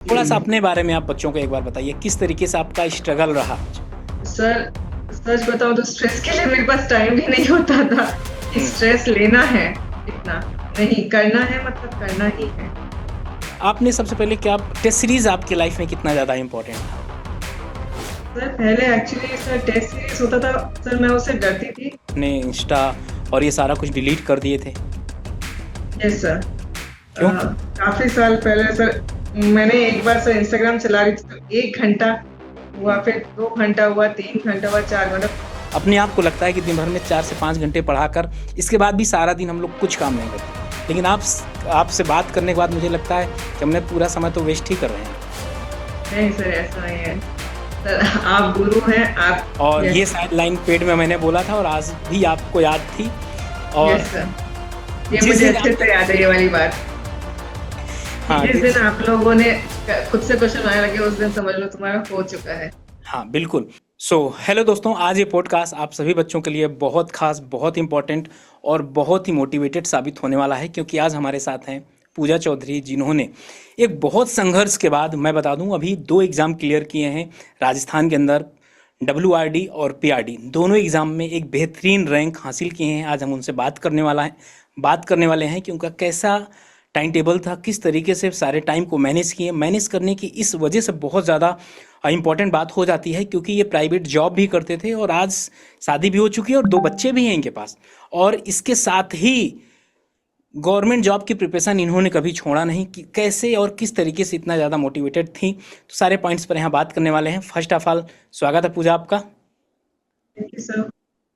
थोड़ा-सा जी, अपने बारे में आप बच्चों को एक बार बताइए, किस तरीके से आपका स्ट्रगल रहा? सर सच बताऊँ तो स्ट्रेस के लिए मेरे पास टाइम भी नहीं होता था कि हुँ। स्ट्रेस लेना है इतना, नहीं करना है मतलब करना ही है। आपने सबसे पहले क्या टेस्ट सीरीज़ आपकी लाइफ़ में कितना ज़्यादा इम्पोर्टेंट था? सर पहले एक्चुअली सर टेस्ट सीरीज़ होता था, सर मैं उससे डरती थी। आपने इंस्टा और ये सारा कुछ डिलीट कर दिए थे, यस सर। क्यों? काफ़ी साल पहले सर मैंने एक बार सर इंस्टाग्राम चला रही थी तो 1 घंटा हुआ, हुँ। फिर 2 घंटा हुआ, 3 घंटा हुआ, 4 घंटा। अपने आप को लगता है कि दिन भर में 4 से 5 घंटे पढ़ाकर इसके बाद भी सारा दिन हम लोग कुछ काम नहीं करते। लेकिन आपसे बात करने के बाद मुझे लगता है कि हमने पूरा समय तो वेस्ट ही कर रहे हैं। नहीं सर ऐसा नहीं है। सर आप गुरु हैं, आप। और ये यस, शायद लाइन पेड में मैंने बोला था और आज भी आपको याद थी और यस सर। ये जिस मुझे दिन अच्छे आपका से याद है ये वाली बात। कि हाँ, जिस दिन आप लोगों ने खुद से क्वेश्चन बनाने लगे उस दिन समझ लो तुम्हारा हो चुका है। हाँ, बिल्कुल। हेलो दोस्तों, आज ये पॉडकास्ट आप सभी बच्चों के लिए बहुत ख़ास, बहुत इम्पोर्टेंट और बहुत ही मोटिवेटेड साबित होने वाला है क्योंकि आज हमारे साथ हैं पूजा चौधरी जिन्होंने एक बहुत संघर्ष के बाद मैं बता दूं अभी 2 एग्ज़ाम क्लियर किए हैं राजस्थान के अंदर डब्ल्यूआरडी और पीआरडी दोनों एग्ज़ाम में एक बेहतरीन रैंक हासिल किए हैं। आज हम उनसे बात करने वाले हैं कि उनका कैसा टाइम टेबल था, किस तरीके से सारे टाइम को मैनेज किए। मैनेज करने की इस वजह से बहुत ज़्यादा इम्पॉर्टेंट बात हो जाती है क्योंकि ये प्राइवेट जॉब भी करते थे और आज शादी भी हो चुकी है और 2 बच्चे भी हैं इनके पास। और इसके साथ ही गवर्नमेंट जॉब की प्रिपरेशन इन्होंने कभी छोड़ा नहीं कि कैसे और किस तरीके से इतना ज़्यादा मोटिवेटेड थी। तो सारे पॉइंट्स पर यहाँ बात करने वाले हैं। फर्स्ट ऑफ ऑल स्वागत है पूजा आपका। Thank you sir.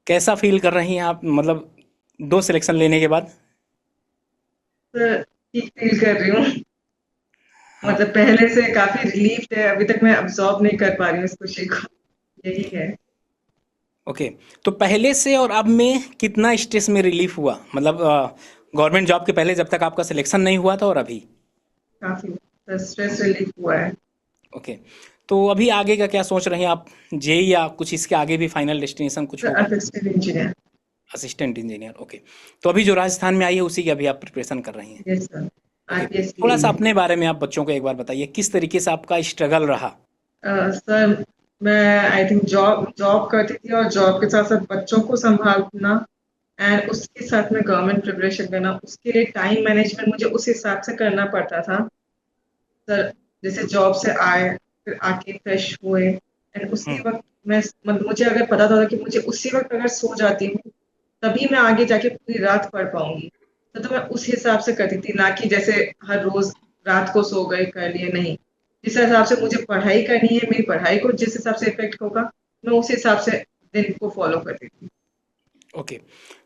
कैसा फ़ील कर रही हैं आप मतलब 2 सिलेक्शन लेने के बाद? सर ठीक फील कर रही हूँ। हाँ, मतलब पहले से काफ़ी रिलीफ़ है, अभी तक मैं अब्ज़ॉर्ब नहीं कर पा रही हूँ इस खुशी को, यही है। ओके। तो पहले से और अब में कितना स्ट्रेस में रिलीफ़ हुआ? मतलब गवर्नमेंट जॉब के पहले जब तक आपका सिलेक्शन नहीं हुआ था और अभी? काफ़ी सर स्ट्रेस रिलीफ़ हुआ है। ओके। तो अभी आगे का क्या सोच रहे हैं आप? जेईई या कुछ इसके आगे भी फाइनल डेस्टिनेशन कुछ सर होगा? Assistant engineer. Assistant engineer, okay. तो अभी जो राजस्थान में आई है उसी की अभी आप प्रिपरेशन कर रही हैं। Yes sir. ओके। आईपीएस के थोड़ा-सा लिए। अपने बारे में आप बच्चों को एक बार बताइए, किस तरीके से आपका स्ट्रगल रहा? सर मैं आई थिंक जॉब जॉब करती थी और जॉब के साथ-साथ बच्चों को सँभालना एंड उसके साथ में गवर्नमेंट प्रिपरेशन करना, उसके लिए टाइम मैनेजमेंट मुझे उस हिसाब से करना पड़ता था। सर जैसे जॉब से आए, फिर आके फ्रेश हुए एंड उसी हुँ, वक़्त मैं मुझे अगर पता था कि मुझे उसी वक़्त अगर सो जाती हूँ, तभी मैं आगे जाके पूरी रात पढ़ पाऊँगी। तो मैं उस हिसाब से करती थी, ना कि जैसे हर रोज़ रात को सो गए, कर लिए, नहीं। जिस हिसाब से मुझे पढ़ाई करनी है, मेरी पढ़ाई को जिस हिसाब से इफ़ेक्ट होगा, मैं उस हिसाब से दिन को फ़ॉलो करती थी। ओके।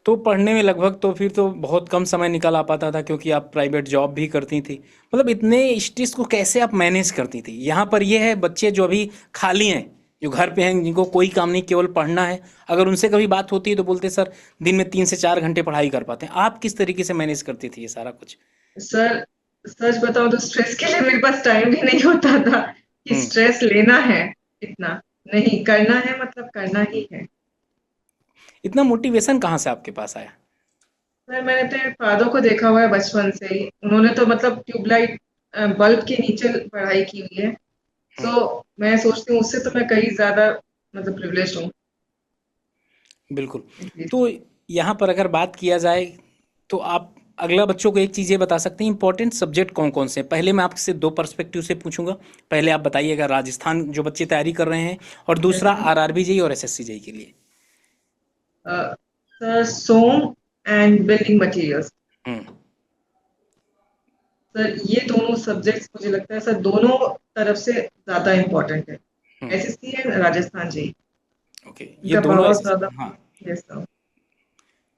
तो पढ़ने में लगभग तो फिर तो बहुत कम समय निकल आ पाता था क्योंकि आप प्राइवेट जॉब भी करती थी। मतलब इतने स्ट्रेस को कैसे आप मैनेज करती थी? यहाँ पर ये है बच्चे जो अभी खाली हैं, जो घर पे हैं, जिनको कोई काम नहीं केवल पढ़ना है, अगर उनसे कभी बात होती है तो बोलते सर दिन में 3 से 4 घंटे पढ़ाई कर पाते हैं। आप किस तरीके से मैनेज करती थी ये सारा कुछ? सर सच बताऊँ तो स्ट्रेस के लिए मेरे पास टाइम भी नहीं होता था कि हुँ। स्ट्रेस लेना है इतना, नहीं करना है मतलब करना ही है। इतना मोटिवेशन कहाँ से आपके पास आया? सर मैंने अपने फादर को देखा हुआ है बचपन से ही। उन्होंने तो मतलब ट्यूबलाइट बल्ब के नीचे पढ़ाई की हुई है। हुँ, सो मैं सोचती हूँ उससे तो मैं कहीं ज़्यादा मतलब प्रिविलेज्ड हूँ बिल्कुल। एटलीस्ट। तो यहाँ पर अगर बात किया जाए तो आप अगला बच्चों को एक चीज़ ये बता सकते हैं इंपॉर्टेंट सब्जेक्ट कौन-कौन से हैं? पहले मैं आपसे 2 पर्सपेक्टिव से पूछूँगा। पहले आप बताइएगा राजस्थान जो बच्चे तैयारी कर रहे हैं और यस दूसरा सर। आरआरबी जेईई और एसएससी जेईई के लिए। Sir SOM and building materials. हुँ, सर ये दोनों सब्जेक्ट्स मुझे लगता है सर दोनों तरफ से ज़्यादा इम्पोर्टेंट है। हुँ, एसएससी एंड राजस्थान जी। ओके। ये इनका दोनों बहुत एसएस ज़्यादा। हाँ, यस सर।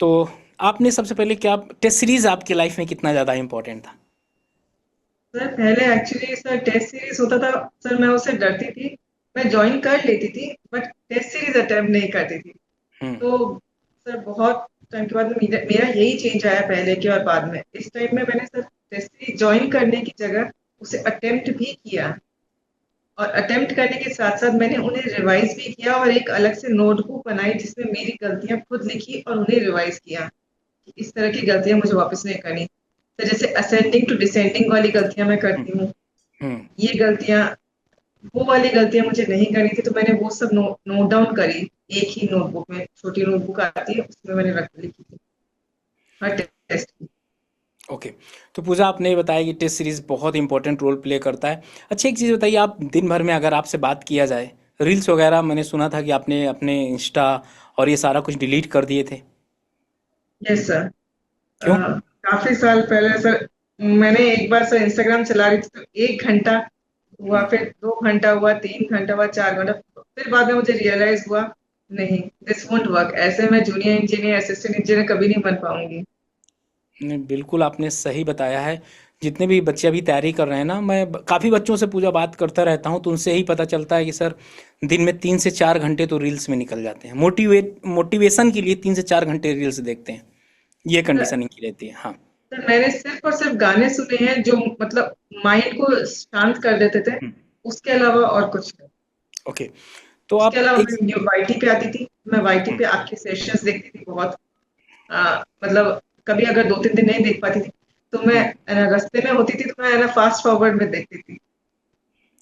तो आपने सबसे पहले क्या टेस्ट सीरीज़ आपकी लाइफ़ में कितना ज़्यादा इम्पोर्टेंट था? सर पहले एक्चुअली सर टेस्ट सीरीज़ होता था, सर मैं उससे डरती थी। मैं जॉइन कर लेती थी बट टेस्ट सीरीज़ अटेम्प्ट नहीं करती थी। हुँ, तो सर बहुत टाइम के बाद मेरा मेरा यही चेंज आया पहले के और बाद में। इस टाइम में मैंने सर टेस्ट सीरीज़ जॉइन करने की जगह उसे अटेम्प्ट भी किया और अटेम्प्ट करने के साथ-साथ मैंने उन्हें रिवाइज़ भी किया और एक अलग से नोटबुक बनाई जिसमें मेरी गलतियाँ खुद लिखी और उन्हें रिवाइज़ किया। कि इस तरह की गलतियाँ मुझे वापस नहीं करनी। तो जैसे असेंडिंग टू डिसेंडिंग वाली गलतियाँ मैं हुँ, करती हूँ। हम्म। ये गलतियां, वो वाली गलतियां मुझे नहीं करनी थी, तो मैंने वो सब नोट डाउन करी। एक ही नोटबुक में, छोटी नोटबुक आती है, उसमें मैंने रख लिखी थी हर टेस्ट की। ओके। तो पूजा, आपने ये बताया कि टेस्ट सीरीज बहुत इंपॉर्टेंट रोल प्ले करता है। अच्छा, एक चीज़ बताइए, आप दिन भर में अगर आपसे बात किया जाए, रील्स वगैरह, मैंने सुना था कि आपने अपने इंस्टा और ये सारा कुछ डिलीट कर दिए थे। Yes sir. क्यों? काफी साल पहले सर, मैंने एक बार सर इंस्टाग्राम चला रही थी, तो 1 घंटा हुआ, हम्म। फिर 2 घंटा हुआ, 3 घंटा हुआ, 4 घंटा, फिर बाद में मुझे रियलाइज हुआ, नहीं, दिस वोंट वर्क, ऐसे मैं जूनियर इंजीनियर, असिस्टेंट इंजीनियर कभी नहीं बन पाऊंगी। नहीं, बिल्कुल आपने सही बताया है। जितने भी बच्चे अभी तैयारी कर रहे हैं ना, मैं काफ़ी बच्चों से पूजा बात करता रहता हूँ, तो उनसे ही पता चलता है कि सर, दिन में 3 से 4 घंटे तो रील्स में निकल जाते हैं, मोटिवेशन के लिए 3 से 4 घंटे रील्स देखते हैं। ये सर, कंडीशन इनकी रहती है, हाँ। मैंने सिर्फ और सिर्फ गाने सुने हैं जो मतलब माइंड को शांत कर देते थे, हम्म। उसके अलावा और कुछ नहीं। ओके। तो उसके आप अलावा एक। मैं वाईटी पे आती थी, मैं वाईटी हम्म। पे आपके सेशंस देखती थी बहुत। मतलब कभी अगर 2-3 दिन नहीं देख पाती थी, तो मैं हम्म। रास्ते में होती थी, तो मैं ना फास्ट फॉरवर्ड में देखती थी।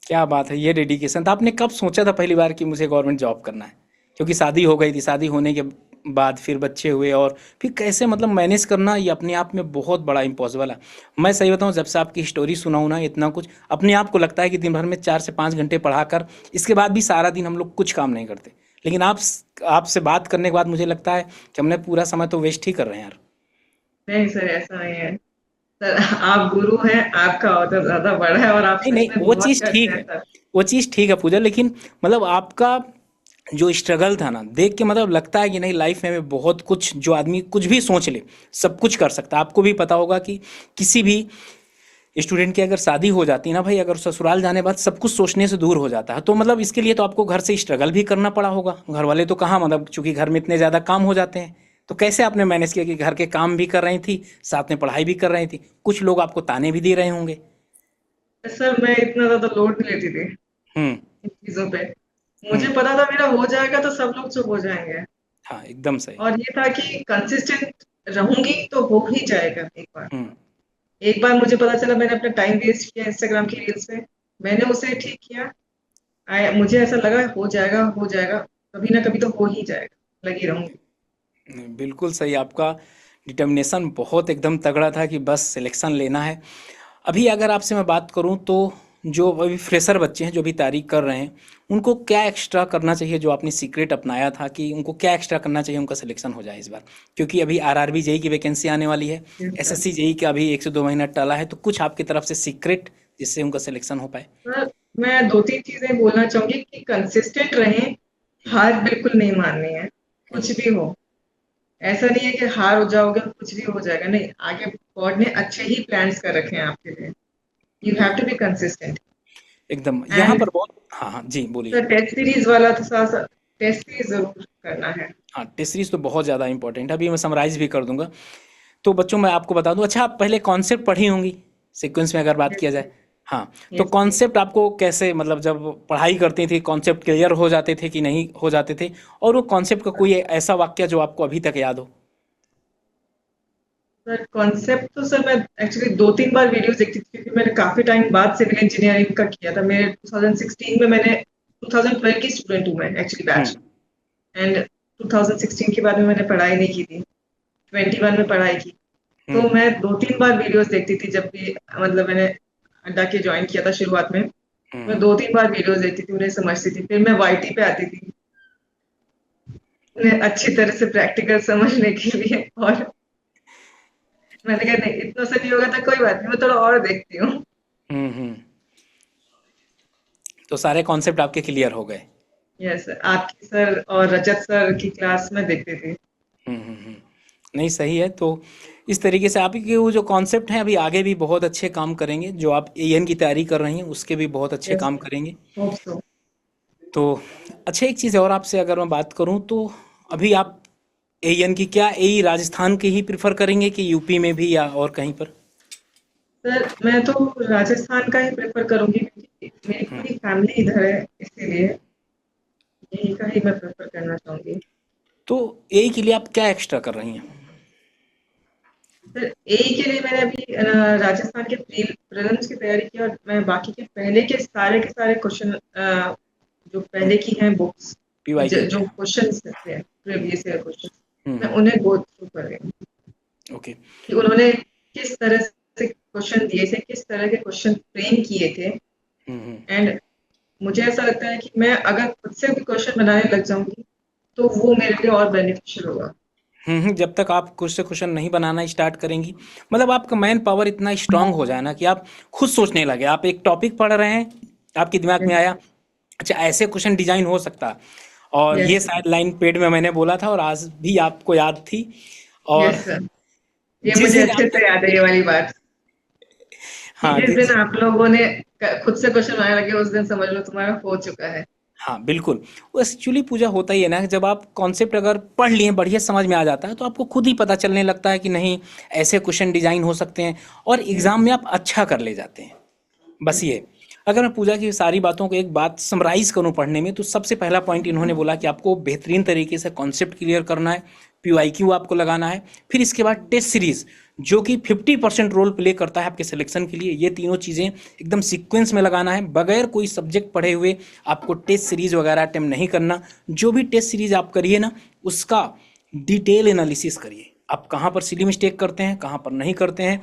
क्या बात है, ये डेडिकेशन था। आपने कब सोचा था पहली बार कि मुझे गवर्नमेंट जॉब करना है? क्योंकि शादी हो गई थी, शादी होने के बाद फिर बच्चे हुए, और फिर कैसे मतलब मैनेज करना, ये अपने आप में बहुत बड़ा इम्पॉसिबल है। मैं सही बताऊं, जब से आपकी स्टोरी सुना हूं ना, इतना कुछ अपने आप को लगता है कि दिन भर में 4 से 5 घंटे पढ़ाकर, इसके बाद भी सारा दिन हम लोग कुछ काम नहीं करते। लेकिन आपसे बात करने के बाद मुझे लगता है कि हमने पूरा समय तो वेस्ट ही कर रहे हैं यार। नहीं सर, ऐसा नहीं है सर। आप गुरु हैं, आपका ऑर्डर ज्यादा बड़ा है और आप नहीं सच नहीं, में वो बहुत चीज़ करते ठीक हैं है। सर। वो चीज़ ठीक है पूजा, लेकिन मतलब आपका जो स्ट्रगल था ना, देख के मतलब लगता है कि नहीं, लाइफ में बहुत कुछ, जो आदमी कुछ भी सोच ले, सब कुछ कर सकता है। आपको भी पता होगा कि किसी भी स्टूडेंट की अगर शादी हो जाती है ना भाई, अगर ससुराल जाने बाद सब कुछ सोचने से दूर हो जाता है, तो मतलब इसके लिए तो आपको घर से स्ट्रगल भी करना पड़ा होगा। घर वाले तो कहाँ, मतलब चूंकि घर में इतने ज़्यादा काम हो जाते हैं, तो कैसे आपने मैनेज किया कि घर के काम भी कर रही थी, साथ में पढ़ाई भी कर रही थी? कुछ लोग आपको ताने भी दे रहे होंगे। सर, मैं इतना ज्यादा लोड नहीं लेती थी हम्म। इन चीजों पे। मुझे हम्म। पता था मेरा हो जाएगा तो सब लोग चुप हो जाएंगे। हाँ, एकदम सही। और ये था कि कंसिस्टेंट रहूंगी तो हो ही जाएगा एक बार। हम्म। एक बार मुझे पता चला, मैंने अपना टाइम वेस्ट किया इंस्टाग्राम की रील्स पे, मैंने उसे ठीक किया। मुझे ऐसा लगा हो जाएगा, हो जाएगा, कभी ना कभी तो हो ही जाएगा, लगी रहूंगी। नहीं, बिल्कुल सही। आपका डिटर्मिनेशन बहुत एकदम तगड़ा था कि बस सिलेक्शन लेना है। अभी अगर आपसे मैं बात करूं, तो जो अभी फ्रेशर बच्चे हैं जो भी तैयारी कर रहे हैं, उनको क्या एक्स्ट्रा करना चाहिए, जो आपने सीक्रेट अपनाया था, कि उनको क्या एक्स्ट्रा करना चाहिए उनका सिलेक्शन हो जाए इस बार? क्योंकि अभी आरआरबी जेई की वैकेंसी आने वाली है, Yes, sir. एसएससी जेई का अभी 1 से 2 महीना टला है, तो कुछ आपकी तरफ से सीक्रेट जिससे उनका सिलेक्शन हो पाए। सर, मैं 2-3 चीजें बोलना चाहूंगी कि कंसिस्टेंट रहें। हार बिल्कुल नहीं माननी है, कुछ भी हो। ऐसा नहीं है कि हार हो जाओगे तो कुछ भी हो जाएगा, नहीं, आगे गॉड ने अच्छे ही प्लान्स कर रखे हैं आपके लिए। You have to be consistent. एकदम यहाँ एंड पर बहुत। हाँ हाँ जी, बोलिए। सर, टेस्ट सीरीज वाला तो साथ, टेस्ट सीरीज जरूर करना है। हाँ, टेस्ट सीरीज तो बहुत ज़्यादा इंपॉर्टेंट है, अभी मैं समराइज भी कर दूंगा। तो बच्चों, मैं आपको बता दूं, अच्छा, आप पहले कॉन्सेप्ट पढ़ी होंगी, सीक्वेंस में अगर बात यस किया जाए। हाँ। तो यस। कॉन्सेप्ट आपको कैसे, मतलब जब पढ़ाई करती थी, कॉन्सेप्ट क्लियर हो जाते थे कि नहीं हो जाते थे? और वो कॉन्सेप्ट का कोई ऐसा वाक्य जो आपको अभी तक याद हो? सर, कॉन्सेप्ट तो सर मैं एक्चुअली 2-3 बार वीडियोस देखती थी, क्योंकि मैंने काफी टाइम बाद सिविल इंजीनियरिंग का किया था। मेरे 2016 में, मैंने 2012 की स्टूडेंट हूँ मैं एक्चुअली, बैच। हम्म। एंड 2016 के बाद में मैंने पढ़ाई नहीं की थी, 21 में पढ़ाई की। तो हम्म। मैं 2-3 बार वीडियोस देखती थी जब भी, मतलब मैंने अड्डा के ज्वाइन किया था शुरुआत में। मैं हम्म। 2-3 बार वीडियोस देखती थी, उन्हें समझती थी, फिर मैं वाईटी पे आती थी उन्हें अच्छी तरह से प्रैक्टिकल समझने के लिए। और मैंने कहा नहीं, इतना से नहीं होगा तो कोई बात नहीं, मैं थोड़ा और देखती हूँ। हम्म। तो सारे कॉन्सेप्ट आपके क्लियर हो गए? यस, आपकी सर और रजत सर की क्लास में देखते थे। हम्म। नहीं, सही है। तो इस तरीके से आपके वो जो कॉन्सेप्ट हैं, अभी आगे भी बहुत अच्छे काम करेंगे। जो आप एएन की तैयारी कर रही हैं, उसके भी बहुत अच्छे यस काम सर, करेंगे। Hope so. तो अच्छा, एक चीज़ और आपसे अगर मैं बात करूं, तो अभी आप एएन की, क्या एई राजस्थान के ही प्रिफर करेंगे कि यूपी में भी, या और कहीं पर? सर, मैं तो राजस्थान का ही प्रेफर करूंगी, क्योंकि मेरी पूरी फैमिली इधर है, इसीलिए यही का ही मैं प्रेफर करना चाहूंगी। तो एई के लिए आप क्या एक्स्ट्रा कर रही हैं? सर एई के लिए मैंने अभी राजस्थान के प्रीलिम्स की तैयारी की, और मैं बाकी के सारे क्वेश्चन जो पहले की हैं बुक्स, पीवाई के जो थे। क्वेश्चंस थे प्रीवियस ईयर क्वेश्चन, मैं हम्म। उन्हें गो थ्रू कर रही हूँ ओके। कि उन्होंने किस तरह से क्वेश्चन दिए थे, किस तरह के क्वेश्चन फ्रेम किए थे। हम्म। एंड मुझे ऐसा लगता है कि मैं अगर खुद से भी क्वेश्चन बनाने लग जाऊंगी तो वो मेरे लिए और बेनिफिशियल होगा। जब तक आप खुद से क्वेश्चन नहीं बनाना स्टार्ट करेंगी, मतलब आपका मैन पावर इतना स्ट्रांग हो जाए ना कि आप खुद सोचने लगे। आप एक टॉपिक पढ़ रहे हैं, आपके दिमाग में यस आया अच्छा ऐसे क्वेश्चन डिजाइन हो सकता है, और ये यस शायद लाइन पेड में मैंने बोला था और आज भी आपको याद थी। और यस सर, ये जिस मुझे दिन अच्छे आपने से याद है ये वाली बात कि हाँ जिस दिन आप लोगों ने खुद से क्वेश्चन बनाने लगे उस दिन समझ लो तुम्हारा हो चुका है। हाँ बिल्कुल। वो एक्चुअली पूजा होता ही है ना, जब आप कॉन्सेप्ट अगर पढ़ लिए बढ़िया समझ में आ जाता है तो आपको खुद ही पता चलने लगता है कि नहीं ऐसे क्वेश्चन डिजाइन हो सकते हैं, और एग्जाम में आप अच्छा कर ले जाते हैं। बस ये, अगर मैं पूजा की सारी बातों को एक बात समराइज करूं पढ़ने में, तो सबसे पहला पॉइंट इन्होंने बोला कि आपको बेहतरीन तरीके से कॉन्सेप्ट क्लियर करना है, पीवाईक्यू आपको लगाना है, फिर इसके बाद टेस्ट सीरीज जो कि 50% रोल प्ले करता है आपके सिलेक्शन के लिए। ये तीनों चीज़ें एकदम सीक्वेंस में लगाना है, बगैर कोई सब्जेक्ट पढ़े हुए आपको टेस्ट सीरीज वगैरह अटेम्प्ट नहीं करना। जो भी टेस्ट सीरीज आप करिए ना, उसका डिटेल एनालिसिस करिए, आप कहाँ पर सिली मिस्टेक करते हैं, कहाँ पर नहीं करते हैं।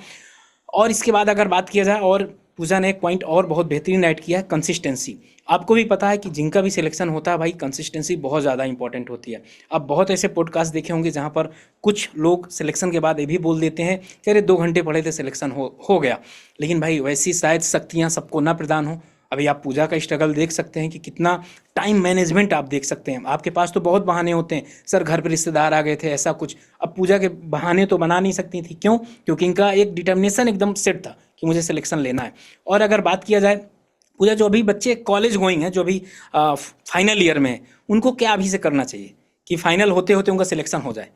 और इसके बाद अगर बात किया जाए, और पूजा ने एक पॉइंट और बहुत बेहतरीन ऐड किया है, कंसिस्टेंसी। आपको भी पता है कि जिनका भी सिलेक्शन होता है भाई, कंसिस्टेंसी बहुत ज़्यादा इंपॉर्टेंट होती है। आप बहुत ऐसे पॉडकास्ट देखे होंगे जहाँ पर कुछ लोग सिलेक्शन के बाद ये भी बोल देते हैं कि अरे 2 घंटे पढ़े थे सिलेक्शन हो गया। लेकिन भाई वैसी शायद शक्तियाँ सबको ना प्रदान हो। अभी आप पूजा का स्ट्रगल देख सकते हैं कि कितना टाइम मैनेजमेंट आप देख सकते हैं। आपके पास तो बहुत बहाने होते हैं, सर घर पे रिश्तेदार आ गए थे ऐसा कुछ। अब पूजा के बहाने तो बना नहीं सकती थी, क्यों? क्योंकि इनका एक डिटर्मिनेशन एकदम सेट था कि मुझे सिलेक्शन लेना है। और अगर बात किया जाए पूजा, जो अभी बच्चे कॉलेज गोइंग हैं, जो अभी फाइनल ईयर में है, उनको क्या अभी से करना चाहिए कि फाइनल होते होते उनका सिलेक्शन हो जाए?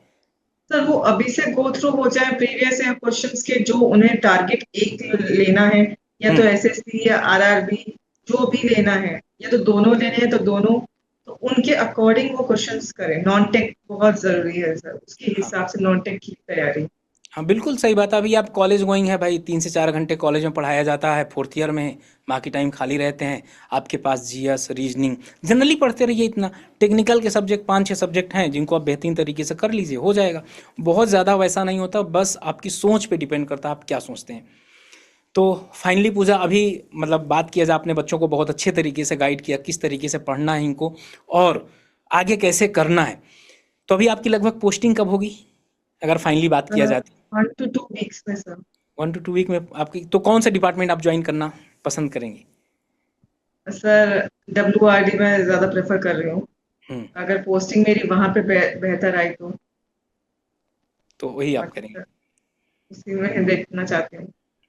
सर वो अभी से गो थ्रू हो जाए प्रीवियस ईयर क्वेश्चंस के, जो उन्हें टारगेट एक लेना है, या तो हम्म। एसएससी या आरआरबी, जो भी लेना है, या तो दोनों लेने हैं तो दोनों, तो उनके अकॉर्डिंग वो क्वेश्चंस करें। नॉन टेक बहुत जरूरी है सर, उसके हाँ हिसाब से नॉन टेक की तैयारी। हाँ बिल्कुल सही बात है। अभी आप कॉलेज गोइंग है भाई, 3 से 4 घंटे कॉलेज में पढ़ाया जाता है, फोर्थ ईयर में है, बाकी टाइम खाली रहते हैं। आपके पास जीएस रीजनिंग जनरली पढ़ते रहिए। इतना टेक्निकल के सब्जेक्ट 5-6 सब्जेक्ट हैं जिनको आप बेहतरीन तरीके से कर लीजिए, हो जाएगा। बहुत ज़्यादा वैसा नहीं होता, बस आपकी सोच पे डिपेंड करता है आप क्या सोचते हैं। तो फाइनली पूजा, अभी मतलब बात किया जाए, आपने बच्चों को बहुत अच्छे तरीके से गाइड किया किस तरीके से पढ़ना है इनको और आगे कैसे करना है। तो अभी आपकी लगभग पोस्टिंग कब होगी, अगर फाइनली बात किया जाए? 1 to 2 वीक्स में सर। 1 to 2 वीक में आपकी, तो कौन सा डिपार्टमेंट आप ज्वाइन करना पसंद करेंगे? सर WRD में ज्यादा प्रेफर कर रही हूँ, हम्म। अगर पोस्टिंग मेरी वहां पे बेहतर आई तो। तो वही आप बाकी करेंगे। सर उसी में देखना चाहती हूँ।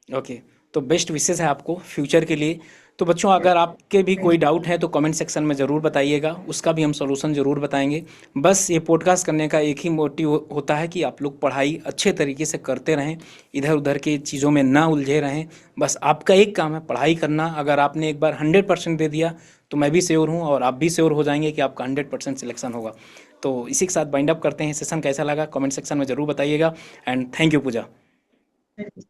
ओके। तो बेस्ट विशेस है आपको फ्यूचर के लिए। तो बच्चों, यस, अगर आपके भी थैंक कोई यू। डाउट है तो कमेंट सेक्शन में ज़रूर बताइएगा, उसका भी हम सॉल्यूशन ज़रूर बताएंगे। बस ये पॉडकास्ट करने का एक ही मोटिव होता है कि आप लोग पढ़ाई अच्छे तरीके से करते रहें, इधर उधर की चीज़ों में ना उलझे रहें। बस आपका एक काम है पढ़ाई करना। अगर आपने एक बार 100% दे दिया तो मैं भी श्योर हूँ और आप भी श्योर हो जाएंगे कि आपका 100% सिलेक्शन होगा। तो इसी के साथ बाइंड अप करते हैं। सेशन कैसा लगा कमेंट सेक्शन में ज़रूर बताइएगा। And thank you Pooja. Thank you.